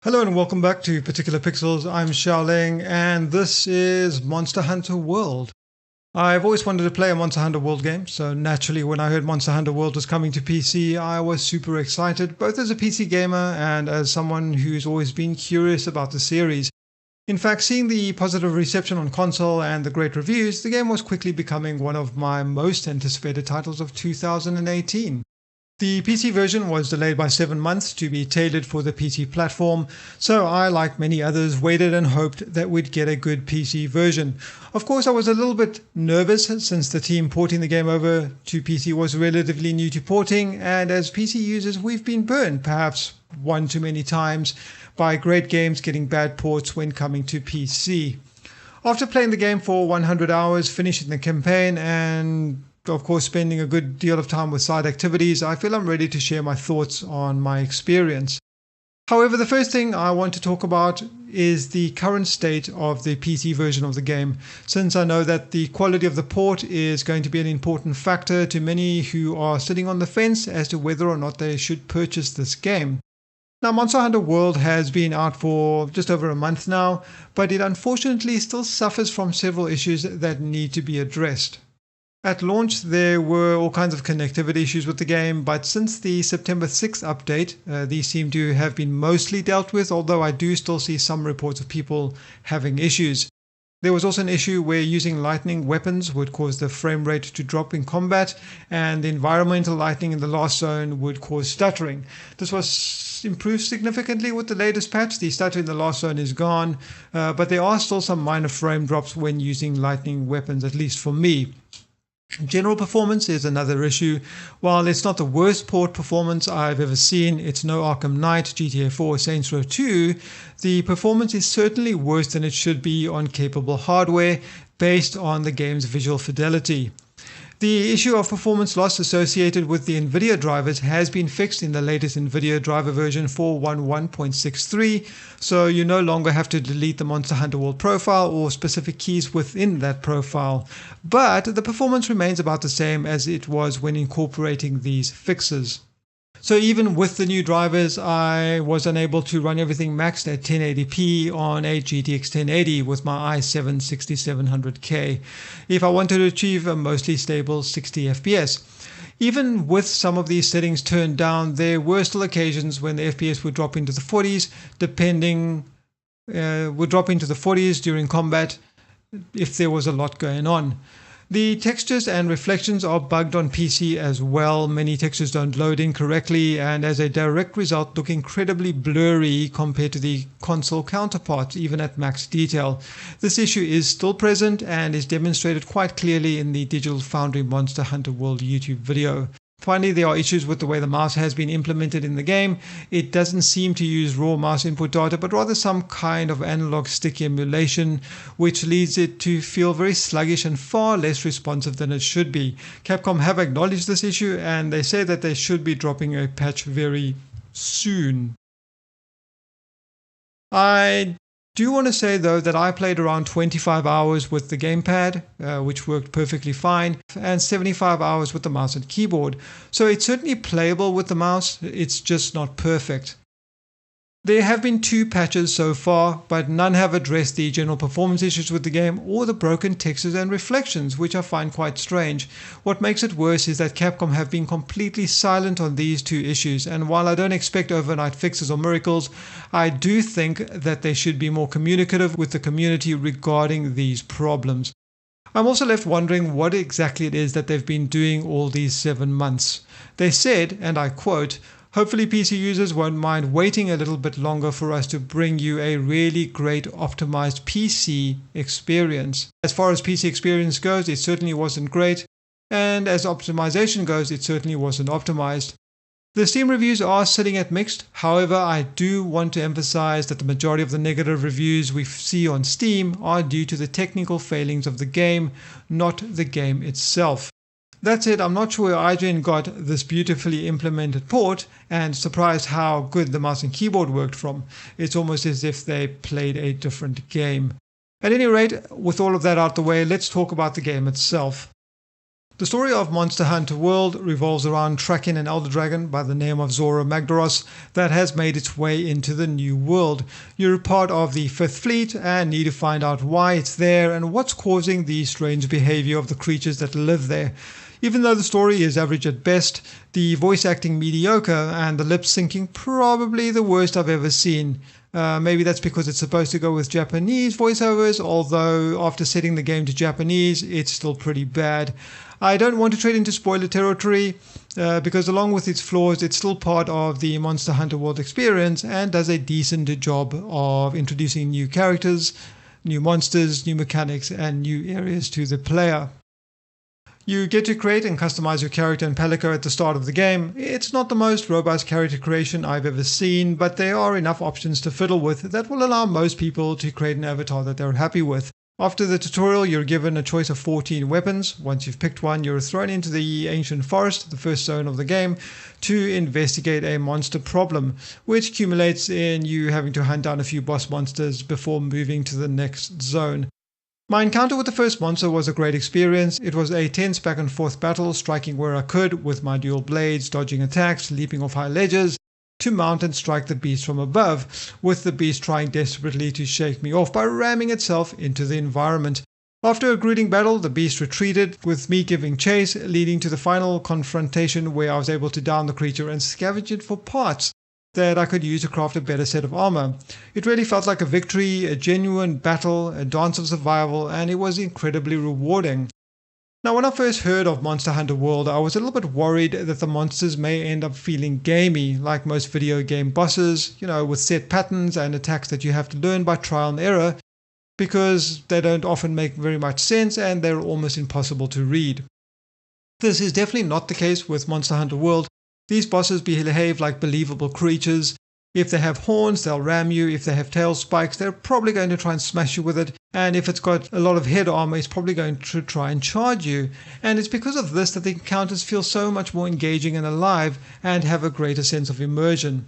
Hello and welcome back to Particular Pixels. I'm Xiaoling and this is Monster Hunter World. I've always wanted to play a Monster Hunter World game, so naturally when I heard Monster Hunter World was coming to PC, I was super excited, both as a PC gamer and as someone who's always been curious about the series. In fact, seeing the positive reception on console and the great reviews, the game was quickly becoming one of my most anticipated titles of 2018. The PC version was delayed by 7 months to be tailored for the PC platform, so I, like many others, waited and hoped that we'd get a good PC version. Of course, I was a little bit nervous since the team porting the game over to PC was relatively new to porting, and as PC users we've been burned perhaps one too many times by great games getting bad ports when coming to PC. After playing the game for 100 hours, finishing the campaign, and of course spending a good deal of time with side activities, I feel I'm ready to share my thoughts on my experience. However, the first thing I want to talk about is the current state of the PC version of the game, since I know that the quality of the port is going to be an important factor to many who are sitting on the fence as to whether or not they should purchase this game. Now, Monster Hunter World has been out for just over a month now, but it unfortunately still suffers from several issues that need to be addressed. At launch, there were all kinds of connectivity issues with the game, but since the September 6th update, these seem to have been mostly dealt with, although I do still see some reports of people having issues. There was also an issue where using lightning weapons would cause the frame rate to drop in combat, and the environmental lightning in the last zone would cause stuttering. This was improved significantly with the latest patch. The stutter in the last zone is gone, but there are still some minor frame drops when using lightning weapons, at least for me. General performance is another issue. While it's not the worst port performance I've ever seen, it's no Arkham Knight, GTA 4, Saints Row 2, the performance is certainly worse than it should be on capable hardware based on the game's visual fidelity. The issue of performance loss associated with the NVIDIA drivers has been fixed in the latest NVIDIA driver version 4.11.63, so you no longer have to delete the Monster Hunter World profile or specific keys within that profile. But the performance remains about the same as it was when incorporating these fixes. So even with the new drivers, I was unable to run everything maxed at 1080p on a GTX 1080 with my i7-6700K if I wanted to achieve a mostly stable 60 FPS. Even with some of these settings turned down, there were still occasions when the FPS would drop into the 40s, during combat if there was a lot going on. The textures and reflections are bugged on PC as well. Many textures don't load in correctly and as a direct result look incredibly blurry compared to the console counterparts, even at max detail. This issue is still present and is demonstrated quite clearly in the Digital Foundry Monster Hunter World YouTube video. Finally, there are issues with the way the mouse has been implemented in the game. It doesn't seem to use raw mouse input data, but rather some kind of analog stick emulation, which leads it to feel very sluggish and far less responsive than it should be. Capcom have acknowledged this issue, and they say that they should be dropping a patch very soon. I do want to say though that I played around 25 hours with the gamepad, which worked perfectly fine, and 75 hours with the mouse and keyboard. So it's certainly playable with the mouse, it's just not perfect. There have been 2 patches so far, but none have addressed the general performance issues with the game or the broken textures and reflections, which I find quite strange. What makes it worse is that Capcom have been completely silent on these 2 issues, and while I don't expect overnight fixes or miracles, I do think that they should be more communicative with the community regarding these problems. I'm also left wondering what exactly it is that they've been doing all these 7 months. They said, and I quote, "Hopefully PC users won't mind waiting a little bit longer for us to bring you a really great optimized PC experience." As far as PC experience goes, it certainly wasn't great, and as optimization goes, it certainly wasn't optimized. The Steam reviews are sitting at mixed. However, I do want to emphasize that the majority of the negative reviews we see on Steam are due to the technical failings of the game, not the game itself. That said, I'm not sure where IGN got this beautifully implemented port and surprised how good the mouse and keyboard worked from. It's almost as if they played a different game. At any rate, with all of that out the way, let's talk about the game itself. The story of Monster Hunter World revolves around tracking an elder dragon by the name of Zora Magdaros that has made its way into the new world. You're part of the 5th Fleet and need to find out why it's there and what's causing the strange behavior of the creatures that live there. Even though the story is average at best, the voice acting mediocre and the lip syncing probably the worst I've ever seen. Maybe that's because it's supposed to go with Japanese voiceovers, although after setting the game to Japanese, it's still pretty bad. I don't want to tread into spoiler territory because along with its flaws, it's still part of the Monster Hunter World experience and does a decent job of introducing new characters, new monsters, new mechanics, and new areas to the player. You get to create and customize your character and palico at the start of the game. It's not the most robust character creation I've ever seen, but there are enough options to fiddle with that will allow most people to create an avatar that they're happy with. After the tutorial, you're given a choice of 14 weapons. Once you've picked one, you're thrown into the ancient forest, the first zone of the game, to investigate a monster problem, which accumulates in you having to hunt down a few boss monsters before moving to the next zone. My encounter with the first monster was a great experience. It was a tense back and forth battle, striking where I could with my dual blades, dodging attacks, leaping off high ledges, to mount and strike the beast from above, with the beast trying desperately to shake me off by ramming itself into the environment. After a grueling battle, the beast retreated, with me giving chase, leading to the final confrontation where I was able to down the creature and scavenge it for parts that I could use to craft a better set of armor. It really felt like a victory, a genuine battle, a dance of survival, and it was incredibly rewarding. Now, when I first heard of Monster Hunter World, I was a little bit worried that the monsters may end up feeling gamey, like most video game bosses, with set patterns and attacks that you have to learn by trial and error, because they don't often make very much sense and they're almost impossible to read. This is definitely not the case with Monster Hunter World. These bosses behave like believable creatures. If they have horns, they'll ram you. If they have tail spikes, they're probably going to try and smash you with it. And if it's got a lot of head armor, it's probably going to try and charge you. And it's because of this that the encounters feel so much more engaging and alive and have a greater sense of immersion.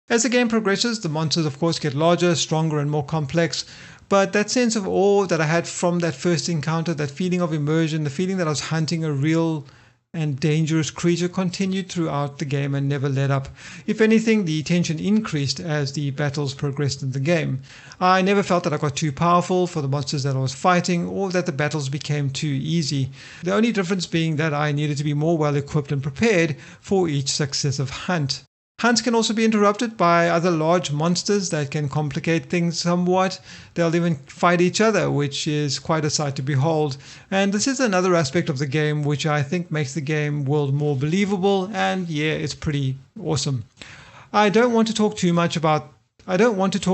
As the game progresses, the monsters of course get larger, stronger, and more complex. But that sense of awe that I had from that first encounter, that feeling of immersion, the feeling that I was hunting a real and dangerous creature, continued throughout the game and never let up. If anything, the tension increased as the battles progressed in the game. I never felt that I got too powerful for the monsters that I was fighting or that the battles became too easy. The only difference being that I needed to be more well equipped and prepared for each successive hunt. Hunts can also be interrupted by other large monsters that can complicate things somewhat. They'll even fight each other, which is quite a sight to behold. And this is another aspect of the game which I think makes the game world more believable, and yeah, it's pretty awesome. I don't want to talk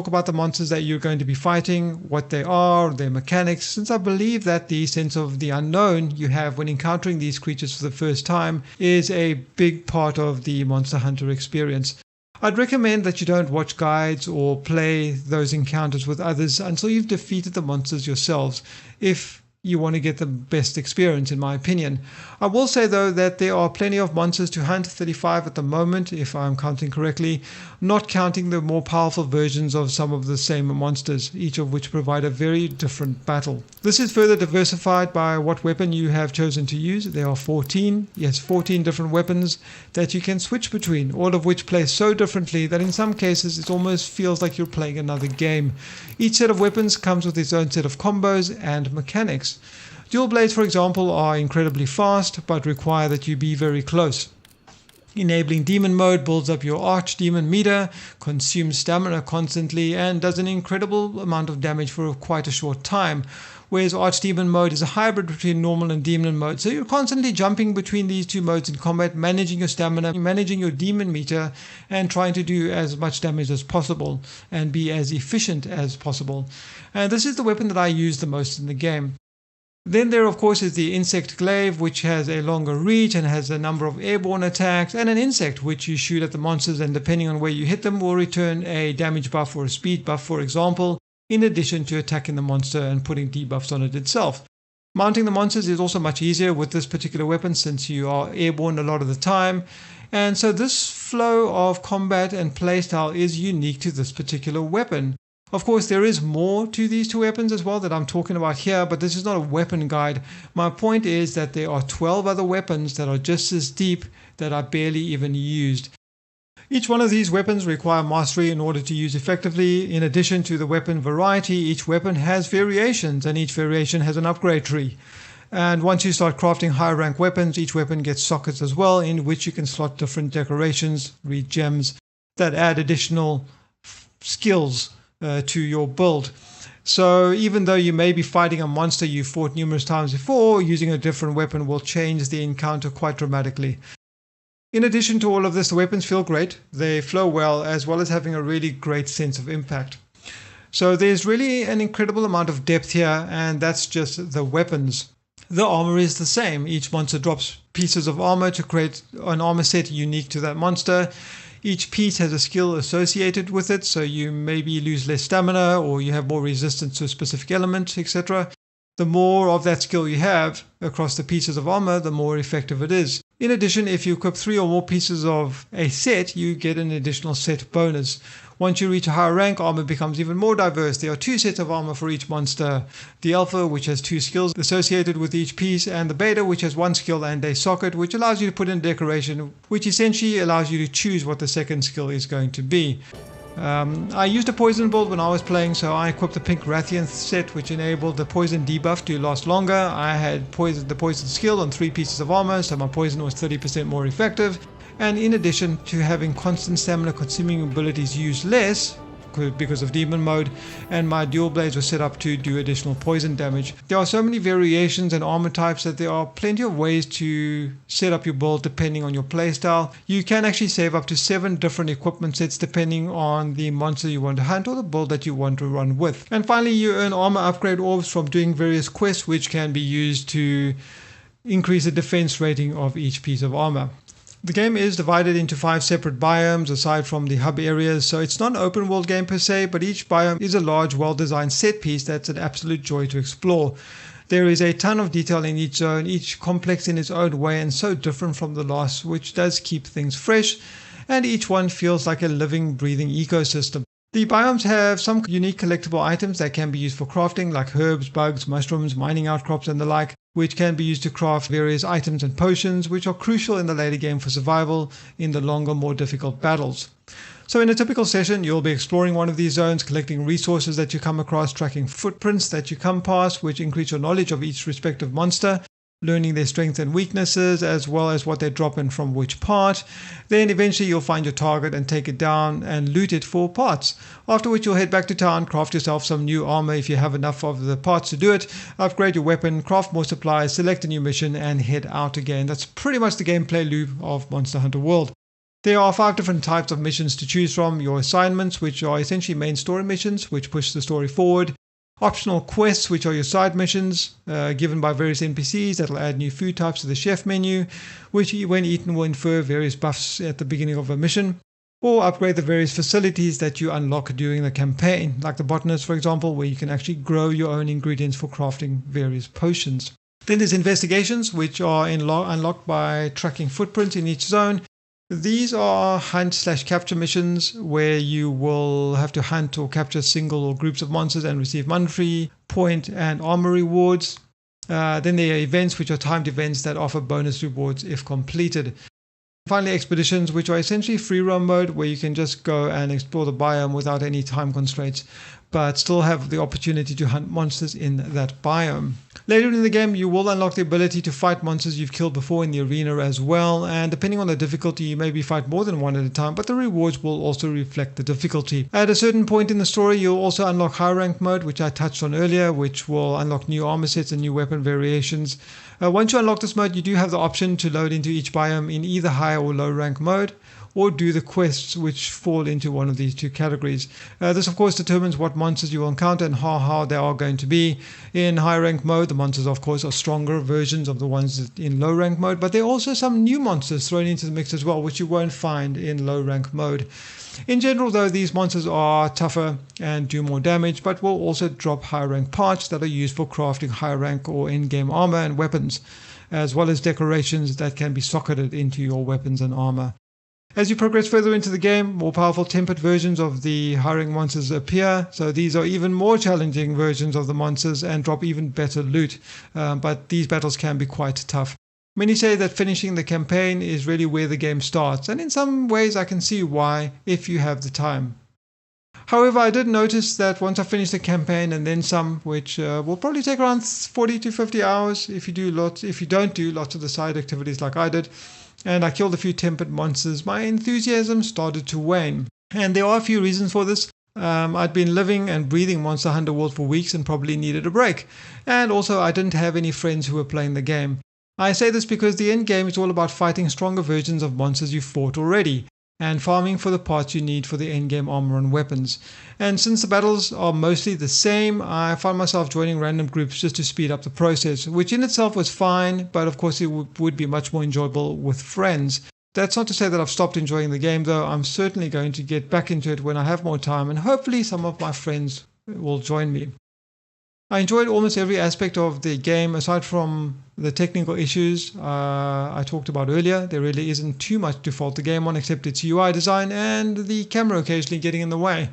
about the monsters that you're going to be fighting, what they are, their mechanics, since I believe that the sense of the unknown you have when encountering these creatures for the first time is a big part of the Monster Hunter experience. I'd recommend that you don't watch guides or play those encounters with others until you've defeated the monsters yourselves, if you want to get the best experience, in my opinion. I will say though that there are plenty of monsters to hunt, 35 at the moment if I'm counting correctly, not counting the more powerful versions of some of the same monsters, each of which provide a very different battle. This is further diversified by what weapon you have chosen to use. There are 14 different weapons that you can switch between, all of which play so differently that in some cases it almost feels like you're playing another game. Each set of weapons comes with its own set of combos and mechanics. Dual blades, for example, are incredibly fast but require that you be very close. Enabling demon mode builds up your archdemon meter, consumes stamina constantly, and does an incredible amount of damage for quite a short time. Whereas archdemon mode is a hybrid between normal and demon mode, so you're constantly jumping between these two modes in combat, managing your stamina, managing your demon meter, and trying to do as much damage as possible and be as efficient as possible. And this is the weapon that I use the most in the game. Then there of course is the insect glaive, which has a longer reach and has a number of airborne attacks, and an insect which you shoot at the monsters and depending on where you hit them will return a damage buff or a speed buff, for example, in addition to attacking the monster and putting debuffs on it itself. Mounting the monsters is also much easier with this particular weapon since you are airborne a lot of the time, and so this flow of combat and playstyle is unique to this particular weapon. Of course, there is more to these two weapons as well that I'm talking about here, but this is not a weapon guide. My point is that there are 12 other weapons that are just as deep that are barely even used. Each one of these weapons require mastery in order to use effectively. In addition to the weapon variety, each weapon has variations, and each variation has an upgrade tree. And once you start crafting higher rank weapons, each weapon gets sockets as well, in which you can slot different decorations, read gems, that add additional skills to your build. So even though you may be fighting a monster you fought numerous times before, using a different weapon will change the encounter quite dramatically. In addition to all of this, the weapons feel great, they flow well, as well as having a really great sense of impact. So there's really an incredible amount of depth here, and that's just the weapons. The armor is the same. Each monster drops pieces of armor to create an armor set unique to that monster. Each piece has a skill associated with it, so you maybe lose less stamina or you have more resistance to a specific element, etc. The more of that skill you have across the pieces of armor, the more effective it is. In addition, if you equip 3 or more pieces of a set, you get an additional set bonus. Once you reach a higher rank, armor becomes even more diverse. There are 2 sets of armor for each monster. The Alpha, which has 2 skills associated with each piece, and the Beta, which has 1 skill and a socket, which allows you to put in decoration, which essentially allows you to choose what the second skill is going to be. I used a poison build when I was playing, so I equipped the pink Rathian set, which enabled the poison debuff to last longer. I had the poison skill on 3 pieces of armor, so my poison was 30% more effective. And in addition to having constant stamina consuming abilities used less, because of demon mode, and my dual blades were set up to do additional poison damage. There are so many variations and armor types that there are plenty of ways to set up your build depending on your playstyle. You can actually save up to 7 different equipment sets depending on the monster you want to hunt or the build that you want to run with. And finally, you earn armor upgrade orbs from doing various quests, which can be used to increase the defense rating of each piece of armor. The game is divided into 5 separate biomes aside from the hub areas, so it's not an open world game per se, but each biome is a large, well-designed set piece that's an absolute joy to explore. There is a ton of detail in each zone, each complex in its own way and so different from the last, which does keep things fresh, and each one feels like a living, breathing ecosystem. The biomes have some unique collectible items that can be used for crafting, like herbs, bugs, mushrooms, mining outcrops and the like, which can be used to craft various items and potions, which are crucial in the later game for survival in the longer, more difficult battles. So in a typical session, you'll be exploring one of these zones, collecting resources that you come across, tracking footprints that you come past, which increase your knowledge of each respective monster, learning their strengths and weaknesses, as well as what they drop in from which part. Then eventually you'll find your target and take it down and loot it for parts. After which you'll head back to town, craft yourself some new armor if you have enough of the parts to do it, upgrade your weapon, craft more supplies, select a new mission, and head out again. That's pretty much the gameplay loop of Monster Hunter World. There are 5 different types of missions to choose from. Your assignments, which are essentially main story missions, which push the story forward. Optional quests, which are your side missions given by various NPCs that will add new food types to the chef menu, which when eaten will infer various buffs at the beginning of a mission, or upgrade the various facilities that you unlock during the campaign, like the botanist, for example, where you can actually grow your own ingredients for crafting various potions. Then there's investigations, which are unlocked by tracking footprints in each zone. These are hunt/capture missions where you will have to hunt or capture single or groups of monsters and receive monetary, point, and armor rewards. Then there are events, which are timed events that offer bonus rewards if completed. Finally, expeditions, which are essentially free roam mode where you can just go and explore the biome without any time constraints, but still have the opportunity to hunt monsters in that biome. Later in the game, you will unlock the ability to fight monsters you've killed before in the arena as well, and depending on the difficulty, you maybe fight more than one at a time, but the rewards will also reflect the difficulty. At a certain point in the story, you'll also unlock high rank mode, which I touched on earlier, which will unlock new armor sets and new weapon variations. Once you unlock this mode, you do have the option to load into each biome in either high or low rank mode, or do the quests which fall into one of these 2 categories. This of course determines what monsters you will encounter and how hard they are going to be. In high rank mode, the monsters of course are stronger versions of the ones in low rank mode, but there are also some new monsters thrown into the mix as well, which you won't find in low rank mode. In general though, these monsters are tougher and do more damage, but will also drop high rank parts that are used for crafting high rank or in-game armor and weapons, as well as decorations that can be socketed into your weapons and armor. As you progress further into the game, more powerful tempered versions of the hiring monsters appear, so these are even more challenging versions of the monsters and drop even better loot, but these battles can be quite tough. Many say that finishing the campaign is really where the game starts, and in some ways I can see why if you have the time. However, I did notice that once I finish the campaign and then some, which will probably take around 40 to 50 hours if you don't do lots of the side activities like I did, and I killed a few tempered monsters, my enthusiasm started to wane. And there are a few reasons for this. I'd been living and breathing Monster Hunter World for weeks and probably needed a break. And also I didn't have any friends who were playing the game. I say this because the end game is all about fighting stronger versions of monsters you've fought already, and farming for the parts you need for the endgame armor and weapons. And since the battles are mostly the same, I found myself joining random groups just to speed up the process, which in itself was fine, but of course it would be much more enjoyable with friends. That's not to say that I've stopped enjoying the game though. I'm certainly going to get back into it when I have more time, and hopefully some of my friends will join me. I enjoyed almost every aspect of the game aside from the technical issues I talked about earlier. There really isn't too much to fault the game on except its UI design and the camera occasionally getting in the way.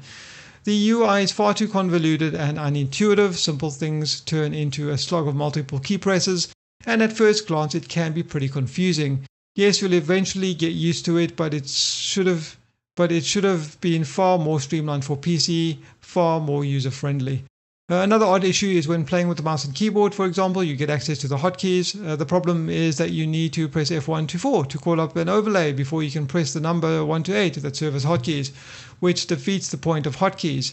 The UI is far too convoluted and unintuitive. Simple things turn into a slog of multiple key presses, and at first glance it can be pretty confusing. Yes, you'll eventually get used to it, but it should have been far more streamlined for PC, far more user-friendly. Another odd issue is when playing with the mouse and keyboard, for example, you get access to the hotkeys. The problem is that you need to press F1 to 4 to call up an overlay before you can press the number 1 to 8 that serve as hotkeys, which defeats the point of hotkeys.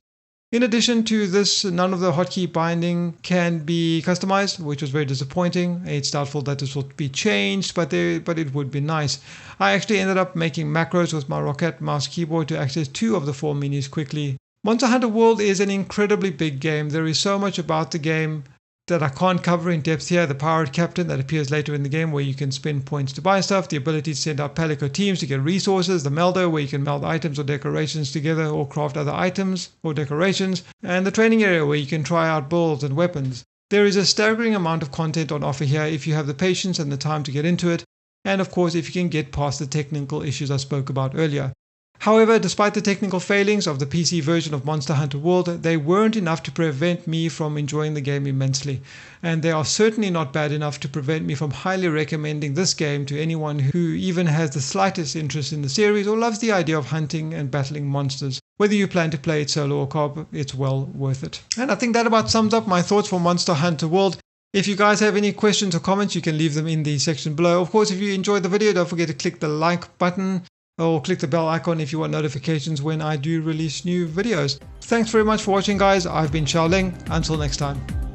In addition to this, none of the hotkey binding can be customized, which was very disappointing. It's doubtful that this will be changed, but it would be nice. I actually ended up making macros with my Rocket mouse keyboard to access 2 of the 4 menus quickly. Monster Hunter World is an incredibly big game. There is so much about the game that I can't cover in depth here. The Pirate Captain that appears later in the game where you can spend points to buy stuff, the ability to send out Palico teams to get resources, the Melder where you can meld items or decorations together or craft other items or decorations, and the training area where you can try out builds and weapons. There is a staggering amount of content on offer here if you have the patience and the time to get into it, and of course if you can get past the technical issues I spoke about earlier. However, despite the technical failings of the PC version of Monster Hunter World, they weren't enough to prevent me from enjoying the game immensely. And they are certainly not bad enough to prevent me from highly recommending this game to anyone who even has the slightest interest in the series or loves the idea of hunting and battling monsters. Whether you plan to play it solo or co-op, it's well worth it. And I think that about sums up my thoughts for Monster Hunter World. If you guys have any questions or comments, you can leave them in the section below. Of course, if you enjoyed the video, don't forget to click the like button, or click the bell icon if you want notifications when I do release new videos. Thanks very much for watching, guys. I've been Xiaoling. Until next time.